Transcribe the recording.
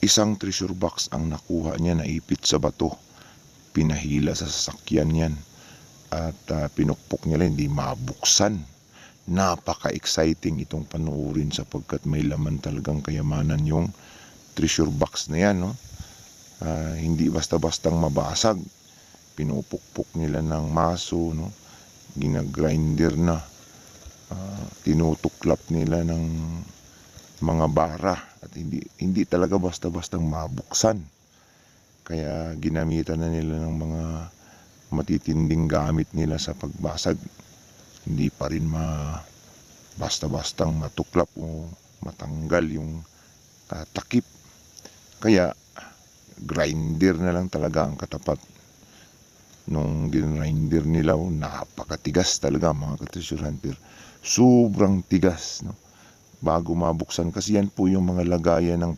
Isang treasure box ang nakuha niya, naipit sa bato. Pinahila sa sasakyan yan. At pinukpok niya lang, hindi mabuksan. Napaka-exciting itong panuorin sapagkat may laman talagang kayamanan yung treasure box na yan, no? Hindi basta-bastang mabasag. Pinupukpok nila ng maso, no? Ginagrinder na. Tinutuklap nila ng mga bara at hindi talaga basta-bastang mabuksan. Kaya ginamitan na nila ng mga matitinding gamit nila sa pagbasag. Hindi pa rin basta-bastang matuklap o matanggal yung takip. Kaya grinder na lang talaga ang katapat. Nung ginrinder nila, napakatigas talaga mga ka-treasure hunter. Sobrang tigas, no? Bago mabuksan kasi yan po yung mga lagayan ng